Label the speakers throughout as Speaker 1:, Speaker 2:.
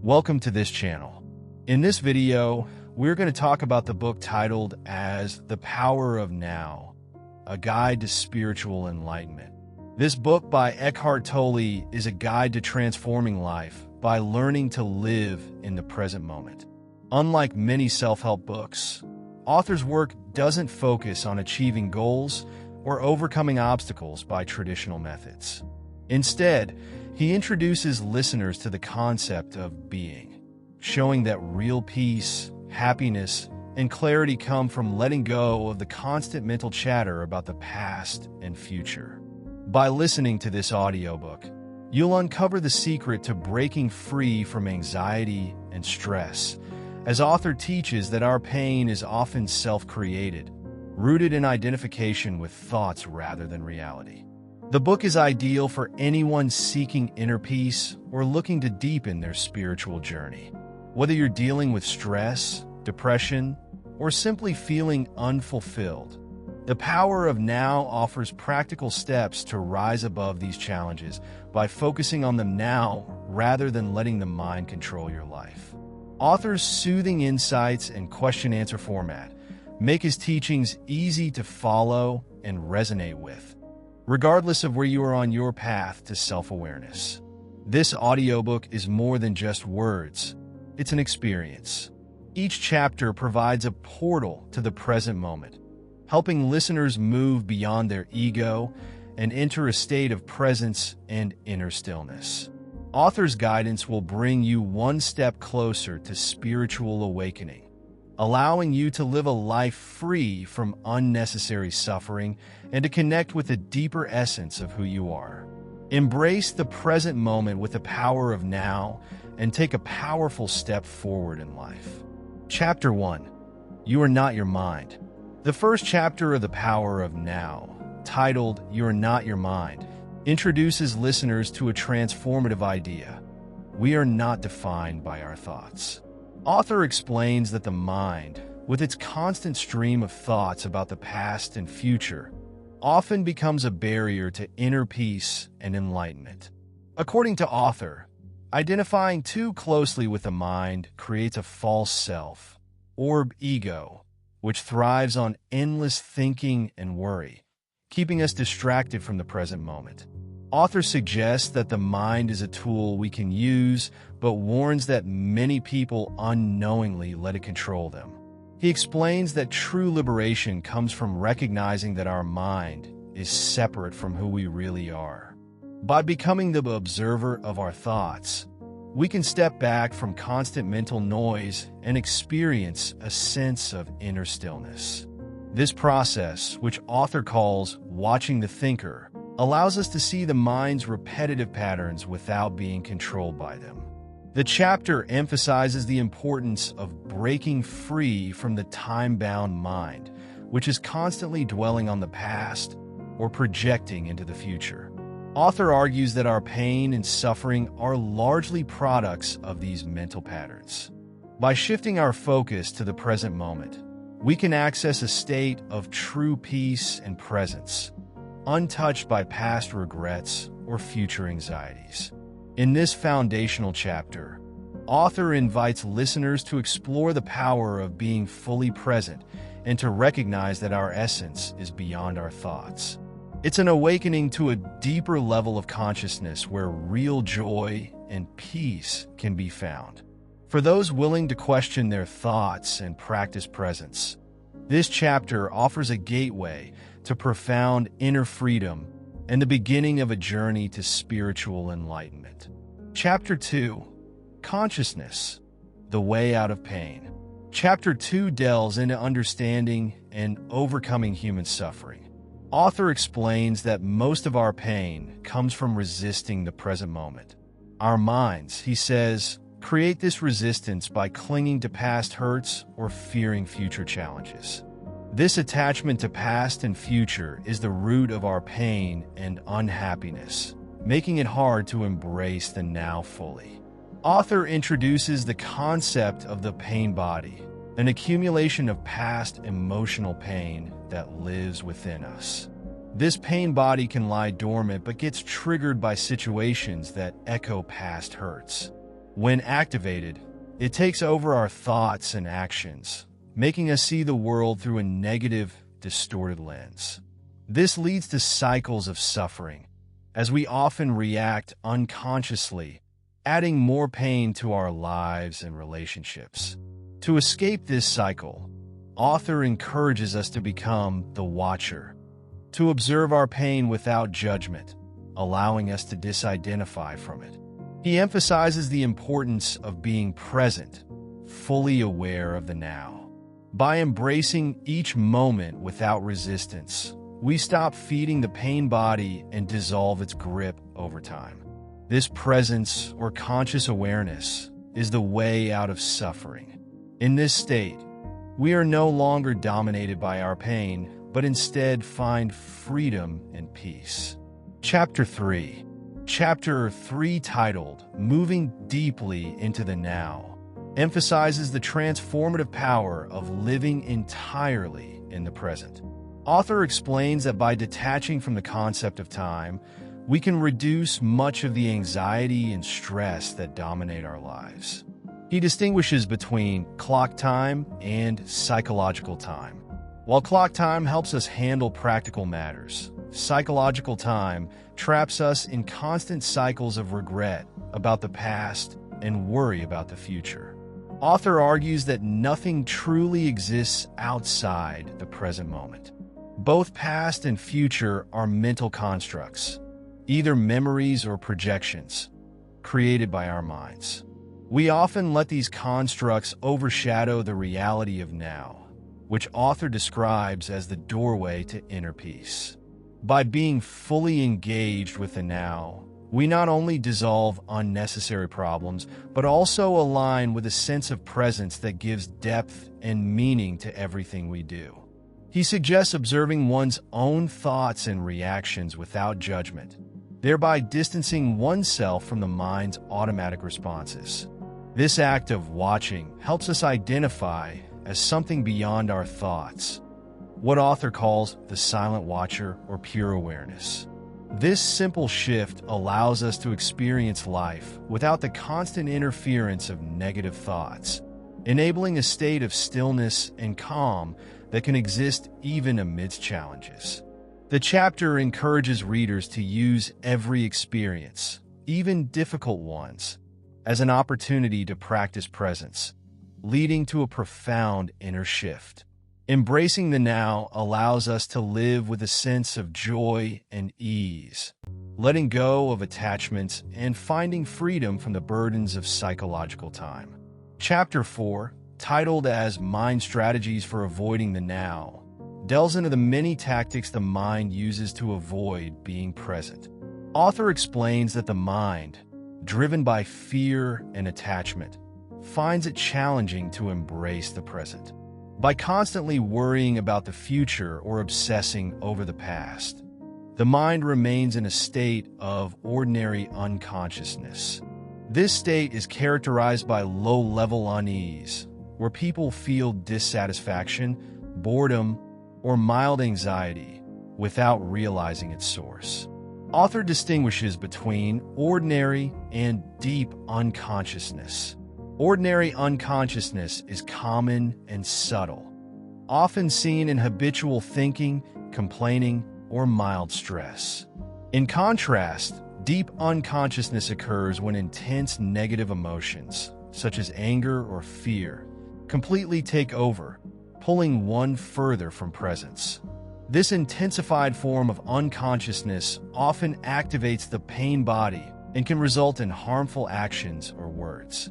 Speaker 1: Welcome to this channel. In this video, we're going to talk about the book titled as The Power of Now, A Guide to Spiritual Enlightenment. This book by Eckhart Tolle is a guide to transforming life by learning to live in the present moment. Unlike many self-help books, author's work doesn't focus on achieving goals or overcoming obstacles by traditional methods. Instead, he introduces listeners to the concept of being, showing that real peace, happiness, and clarity come from letting go of the constant mental chatter about the past and future. By listening to this audiobook, you'll uncover the secret to breaking free from anxiety and stress, as author teaches that our pain is often self-created, rooted in identification with thoughts rather than reality. The book is ideal for anyone seeking inner peace or looking to deepen their spiritual journey. Whether you're dealing with stress, depression, or simply feeling unfulfilled, The Power of Now offers practical steps to rise above these challenges by focusing on them now rather than letting the mind control your life. Author's soothing insights and question-answer format make his teachings easy to follow and resonate with, regardless of where you are on your path to self-awareness. This audiobook is more than just words. It's an experience. Each chapter provides a portal to the present moment, helping listeners move beyond their ego and enter a state of presence and inner stillness. Author's guidance will bring you one step closer to spiritual awakening, allowing you to live a life free from unnecessary suffering and to connect with the deeper essence of who you are. Embrace the present moment with the power of now and take a powerful step forward in life. Chapter 1. You Are Not Your Mind. The first chapter of The Power of Now, titled You Are Not Your Mind, introduces listeners to a transformative idea. We are not defined by our thoughts. Author explains that the mind, with its constant stream of thoughts about the past and future, often becomes a barrier to inner peace and enlightenment. According to author, identifying too closely with the mind creates a false self, or ego, which thrives on endless thinking and worry, keeping us distracted from the present moment. Author suggests that the mind is a tool we can use, but warns that many people unknowingly let it control them. He explains that true liberation comes from recognizing that our mind is separate from who we really are. By becoming the observer of our thoughts, we can step back from constant mental noise and experience a sense of inner stillness. This process, which author calls watching the thinker, allows us to see the mind's repetitive patterns without being controlled by them. The chapter emphasizes the importance of breaking free from the time-bound mind, which is constantly dwelling on the past or projecting into the future. Author argues that our pain and suffering are largely products of these mental patterns. By shifting our focus to the present moment, we can access a state of true peace and presence, untouched by past regrets or future anxieties. In this foundational chapter, author invites listeners to explore the power of being fully present and to recognize that our essence is beyond our thoughts. It's an awakening to a deeper level of consciousness where real joy and peace can be found. For those willing to question their thoughts and practice presence, this chapter offers a gateway to profound inner freedom and the beginning of a journey to spiritual enlightenment. Chapter 2. Consciousness, The Way Out of Pain. Chapter 2 delves into understanding and overcoming human suffering. Author explains that most of our pain comes from resisting the present moment. Our minds, he says, create this resistance by clinging to past hurts or fearing future challenges. This attachment to past and future is the root of our pain and unhappiness, making it hard to embrace the now fully. Author introduces the concept of the pain body, an accumulation of past emotional pain that lives within us. This pain body can lie dormant but gets triggered by situations that echo past hurts. When activated, it takes over our thoughts and actions, making us see the world through a negative, distorted lens. This leads to cycles of suffering, as we often react unconsciously, adding more pain to our lives and relationships. To escape this cycle, author encourages us to become the watcher, to observe our pain without judgment, allowing us to disidentify from it. He emphasizes the importance of being present, fully aware of the now. By embracing each moment without resistance, we stop feeding the pain body and dissolve its grip over time. This presence or conscious awareness is the way out of suffering. In this state, we are no longer dominated by our pain, but instead find freedom and peace. Chapter 3, titled Moving Deeply into the Now, emphasizes the transformative power of living entirely in the present. Author explains that by detaching from the concept of time, we can reduce much of the anxiety and stress that dominate our lives. He distinguishes between clock time and psychological time. While clock time helps us handle practical matters, psychological time traps us in constant cycles of regret about the past and worry about the future. Author argues that nothing truly exists outside the present moment. Both past and future are mental constructs, either memories or projections, created by our minds. We often let these constructs overshadow the reality of now, which author describes as the doorway to inner peace. By being fully engaged with the now, we not only dissolve unnecessary problems, but also align with a sense of presence that gives depth and meaning to everything we do. He suggests observing one's own thoughts and reactions without judgment, thereby distancing oneself from the mind's automatic responses. This act of watching helps us identify as something beyond our thoughts, what author calls the silent watcher or pure awareness. This simple shift allows us to experience life without the constant interference of negative thoughts, enabling a state of stillness and calm that can exist even amidst challenges. The chapter encourages readers to use every experience, even difficult ones, as an opportunity to practice presence, leading to a profound inner shift. Embracing the now allows us to live with a sense of joy and ease, letting go of attachments and finding freedom from the burdens of psychological time. Chapter 4, titled as Mind Strategies for Avoiding the Now, delves into the many tactics the mind uses to avoid being present. Author explains that the mind, driven by fear and attachment, finds it challenging to embrace the present. By constantly worrying about the future or obsessing over the past, the mind remains in a state of ordinary unconsciousness. This state is characterized by low-level unease, where people feel dissatisfaction, boredom, or mild anxiety without realizing its source. Author distinguishes between ordinary and deep unconsciousness. Ordinary unconsciousness is common and subtle, often seen in habitual thinking, complaining, or mild stress. In contrast, deep unconsciousness occurs when intense negative emotions, such as anger or fear, completely take over, pulling one further from presence. This intensified form of unconsciousness often activates the pain body and can result in harmful actions or words.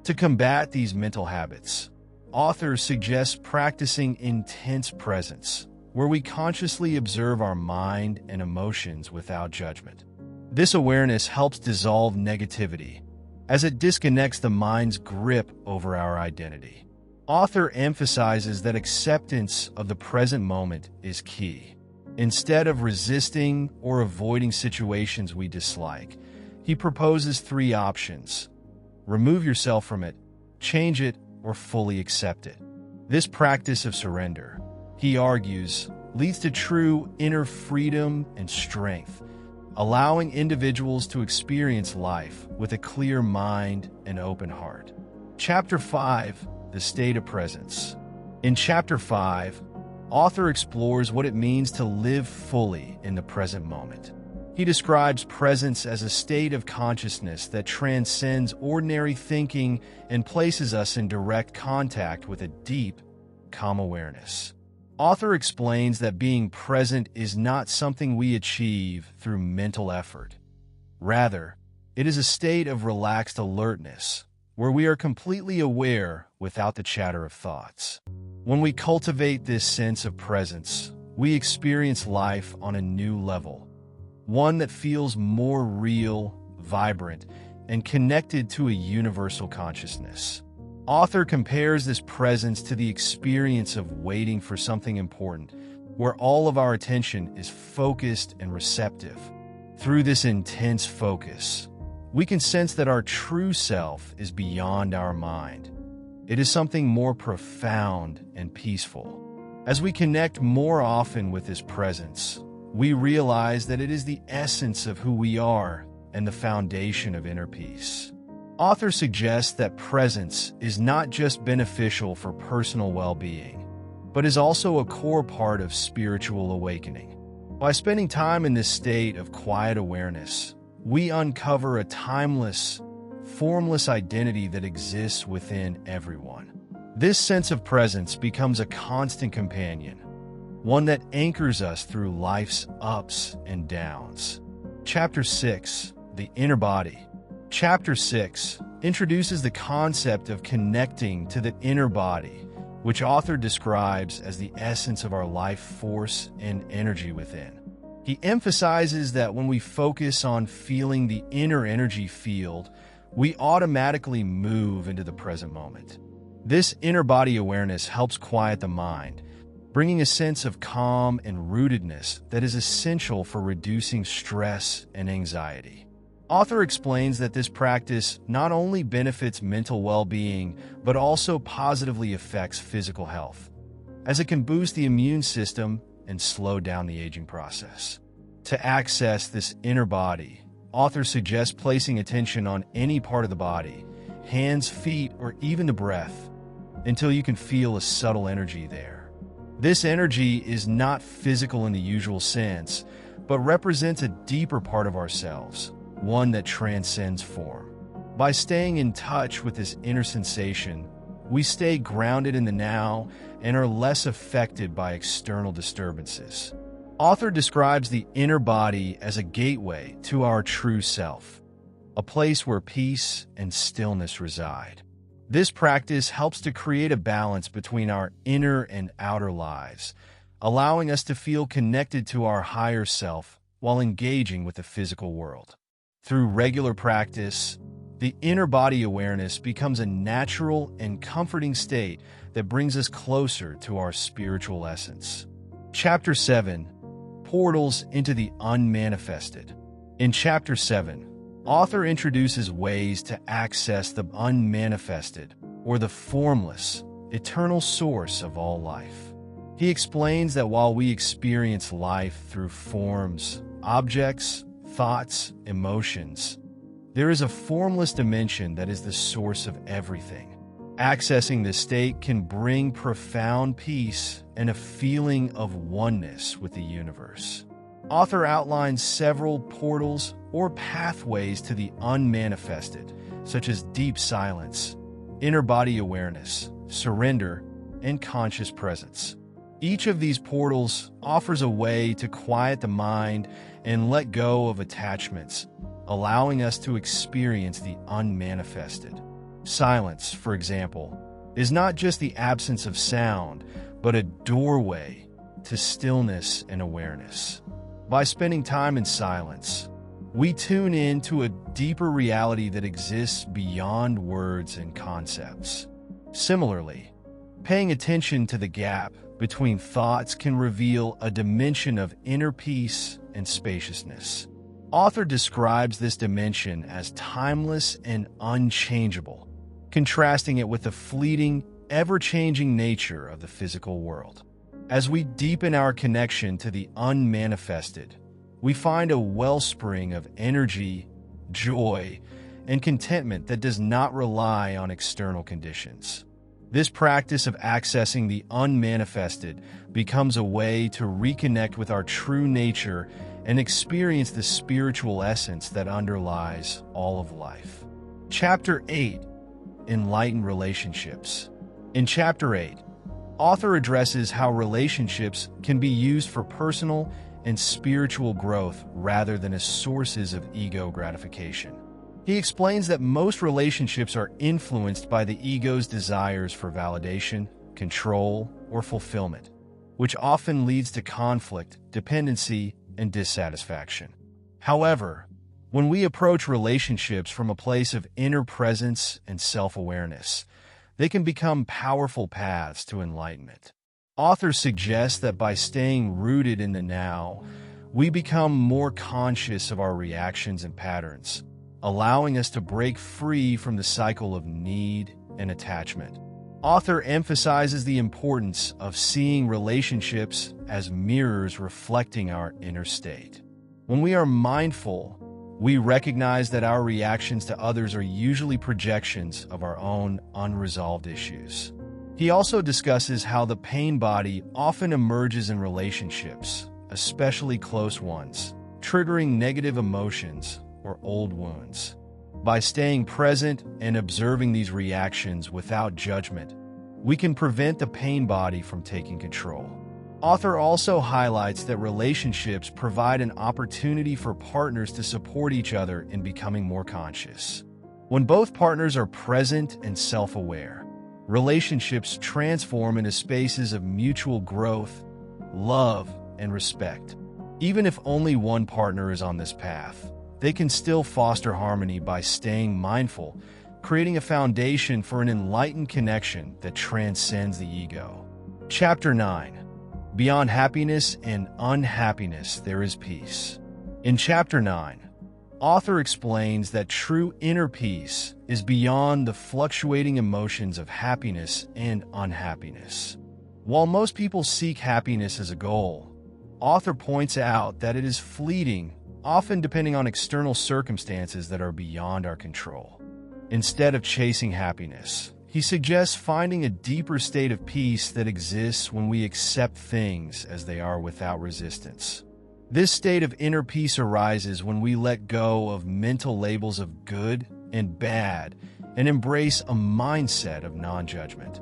Speaker 1: To combat these mental habits, authors suggest practicing intense presence, where we consciously observe our mind and emotions without judgment. This awareness helps dissolve negativity, as it disconnects the mind's grip over our identity. Author emphasizes that acceptance of the present moment is key. Instead of resisting or avoiding situations we dislike, he proposes 3 options: remove yourself from it, change it, or fully accept it. This practice of surrender, he argues, leads to true inner freedom and strength, allowing individuals to experience life with a clear mind and open heart. Chapter 5, The State of Presence. In Chapter 5, author explores what it means to live fully in the present moment. He describes presence as a state of consciousness that transcends ordinary thinking and places us in direct contact with a deep, calm awareness. Author explains that being present is not something we achieve through mental effort. Rather, it is a state of relaxed alertness, where we are completely aware without the chatter of thoughts. When we cultivate this sense of presence, we experience life on a new level, one that feels more real, vibrant, and connected to a universal consciousness. Author compares this presence to the experience of waiting for something important, where all of our attention is focused and receptive. Through this intense focus, we can sense that our true self is beyond our mind. It is something more profound and peaceful. As we connect more often with this presence, we realize that it is the essence of who we are and the foundation of inner peace. Author suggests that presence is not just beneficial for personal well-being, but is also a core part of spiritual awakening. By spending time in this state of quiet awareness, we uncover a timeless, formless identity that exists within everyone. This sense of presence becomes a constant companion, one that anchors us through life's ups and downs. Chapter 6, The Inner Body. Chapter 6 introduces the concept of connecting to the inner body, which author describes as the essence of our life force and energy within. He emphasizes that when we focus on feeling the inner energy field, we automatically move into the present moment. This inner body awareness helps quiet the mind, bringing a sense of calm and rootedness that is essential for reducing stress and anxiety. Author explains that this practice not only benefits mental well-being, but also positively affects physical health, as it can boost the immune system and slow down the aging process. To access this inner body, author suggests placing attention on any part of the body, hands, feet, or even the breath, until you can feel a subtle energy there. This energy is not physical in the usual sense, but represents a deeper part of ourselves, one that transcends form. By staying in touch with this inner sensation, we stay grounded in the now and are less affected by external disturbances. Author describes the inner body as a gateway to our true self, a place where peace and stillness reside. This practice helps to create a balance between our inner and outer lives, allowing us to feel connected to our higher self while engaging with the physical world. Through regular practice, the inner body awareness becomes a natural and comforting state that brings us closer to our spiritual essence. Chapter 7, Portals into the Unmanifested. In Chapter 7, author introduces ways to access the unmanifested, or the formless, eternal source of all life. He explains that while we experience life through forms, objects, thoughts, emotions, there is a formless dimension that is the source of everything. Accessing this state can bring profound peace and a feeling of oneness with the universe. Author outlines several portals or pathways to the unmanifested, such as deep silence, inner body awareness, surrender, and conscious presence. Each of these portals offers a way to quiet the mind and let go of attachments, allowing us to experience the unmanifested. Silence, for example, is not just the absence of sound, but a doorway to stillness and awareness. By spending time in silence, we tune in to a deeper reality that exists beyond words and concepts. Similarly, paying attention to the gap between thoughts can reveal a dimension of inner peace and spaciousness. Author describes this dimension as timeless and unchangeable, contrasting it with the fleeting, ever-changing nature of the physical world. As we deepen our connection to the unmanifested, we find a wellspring of energy, joy, and contentment that does not rely on external conditions. This practice of accessing the unmanifested becomes a way to reconnect with our true nature and experience the spiritual essence that underlies all of life. Chapter 8. Enlightened Relationships. In Chapter 8, author addresses how relationships can be used for personal and spiritual growth rather than as sources of ego gratification. He explains that most relationships are influenced by the ego's desires for validation, control, or fulfillment, which often leads to conflict, dependency, and dissatisfaction. However, when we approach relationships from a place of inner presence and self-awareness, they can become powerful paths to enlightenment. Authors suggest that by staying rooted in the now, we become more conscious of our reactions and patterns, allowing us to break free from the cycle of need and attachment. Author emphasizes the importance of seeing relationships as mirrors reflecting our inner state. When we are mindful, we recognize that our reactions to others are usually projections of our own unresolved issues. He also discusses how the pain body often emerges in relationships, especially close ones, triggering negative emotions or old wounds. By staying present and observing these reactions without judgment, we can prevent the pain body from taking control. Author also highlights that relationships provide an opportunity for partners to support each other in becoming more conscious. When both partners are present and self-aware, relationships transform into spaces of mutual growth, love, and respect. Even if only one partner is on this path, they can still foster harmony by staying mindful, creating a foundation for an enlightened connection that transcends the ego. Chapter 9. Beyond happiness and unhappiness, there is peace. In Chapter 9, author explains that true inner peace is beyond the fluctuating emotions of happiness and unhappiness. While most people seek happiness as a goal, author points out that it is fleeting, often depending on external circumstances that are beyond our control. Instead of chasing happiness, he suggests finding a deeper state of peace that exists when we accept things as they are without resistance. This state of inner peace arises when we let go of mental labels of good and bad and embrace a mindset of non-judgment.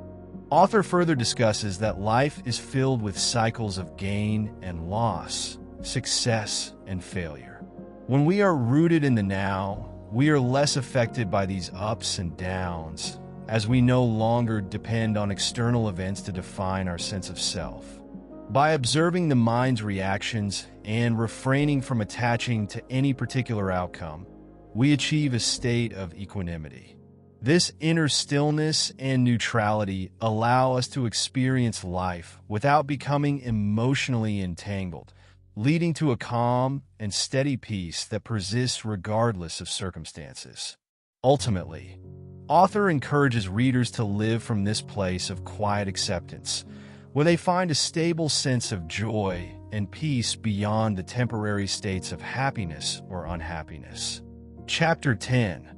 Speaker 1: Author further discusses that life is filled with cycles of gain and loss, success and failure. When we are rooted in the now, we are less affected by these ups and downs, as we no longer depend on external events to define our sense of self. By observing the mind's reactions and refraining from attaching to any particular outcome, we achieve a state of equanimity. This inner stillness and neutrality allow us to experience life without becoming emotionally entangled, leading to a calm and steady peace that persists regardless of circumstances. Ultimately, author encourages readers to live from this place of quiet acceptance, where they find a stable sense of joy and peace beyond the temporary states of happiness or unhappiness. Chapter 10.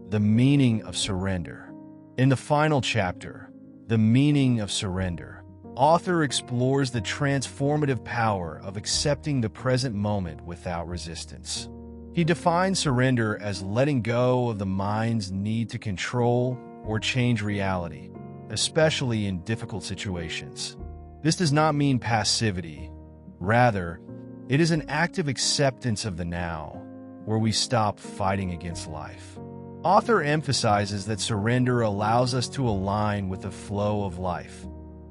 Speaker 1: The Meaning of Surrender. In the final chapter, The Meaning of Surrender, author explores the transformative power of accepting the present moment without resistance. He defines surrender as letting go of the mind's need to control or change reality, especially in difficult situations. This does not mean passivity. Rather, it is an active acceptance of the now, where we stop fighting against life. Author emphasizes that surrender allows us to align with the flow of life,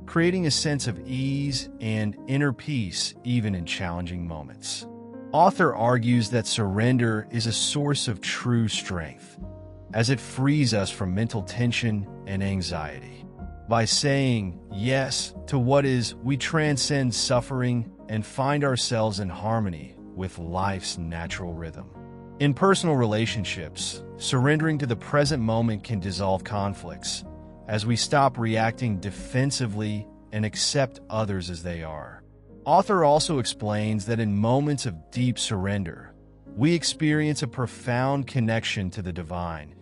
Speaker 1: creating a sense of ease and inner peace even in challenging moments. Author argues that surrender is a source of true strength, as it frees us from mental tension and anxiety. By saying yes to what is, we transcend suffering and find ourselves in harmony with life's natural rhythm. In personal relationships, surrendering to the present moment can dissolve conflicts, as we stop reacting defensively and accept others as they are. Author also explains that in moments of deep surrender, we experience a profound connection to the divine,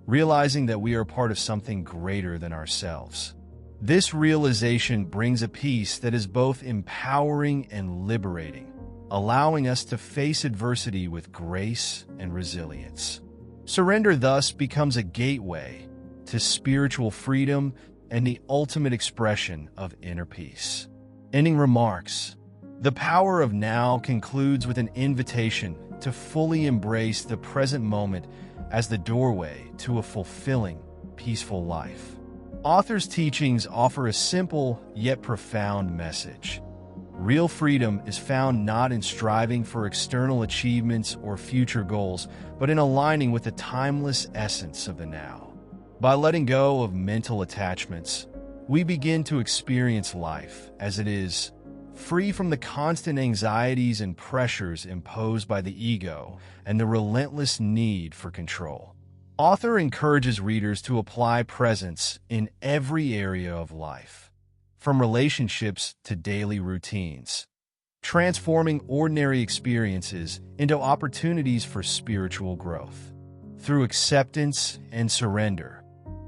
Speaker 1: realizing that we are part of something greater than ourselves. This realization brings a peace that is both empowering and liberating, allowing us to face adversity with grace and resilience. Surrender thus becomes a gateway to spiritual freedom and the ultimate expression of inner peace. Ending remarks. The Power of Now concludes with an invitation to fully embrace the present moment as the doorway to a fulfilling, peaceful life. Author's teachings offer a simple yet profound message. Real freedom is found not in striving for external achievements or future goals, but in aligning with the timeless essence of the now. By letting go of mental attachments, we begin to experience life as it is, free from the constant anxieties and pressures imposed by the ego and the relentless need for control. Author encourages readers to apply presence in every area of life, from relationships to daily routines, transforming ordinary experiences into opportunities for spiritual growth. Through acceptance and surrender,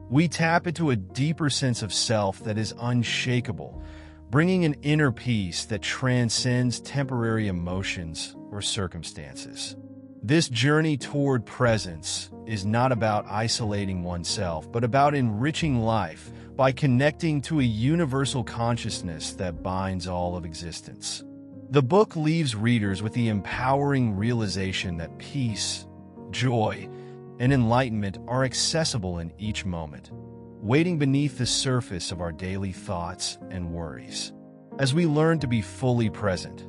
Speaker 1: we tap into a deeper sense of self that is unshakable, bringing an inner peace that transcends temporary emotions or circumstances. This journey toward presence is not about isolating oneself, but about enriching life by connecting to a universal consciousness that binds all of existence. The book leaves readers with the empowering realization that peace, joy, and enlightenment are accessible in each moment, waiting beneath the surface of our daily thoughts and worries. As we learn to be fully present,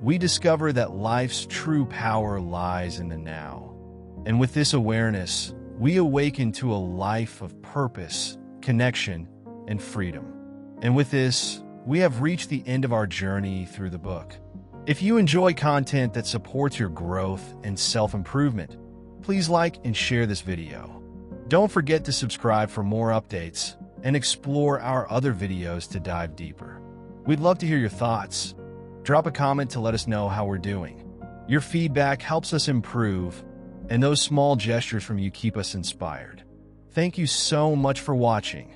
Speaker 1: we discover that life's true power lies in the now. And with this awareness, we awaken to a life of purpose, connection, and freedom. And with this, we have reached the end of our journey through the book. If you enjoy content that supports your growth and self-improvement, please like and share this video. Don't forget to subscribe for more updates and explore our other videos to dive deeper. We'd love to hear your thoughts. Drop a comment to let us know how we're doing. Your feedback helps us improve, and those small gestures from you keep us inspired. Thank you so much for watching.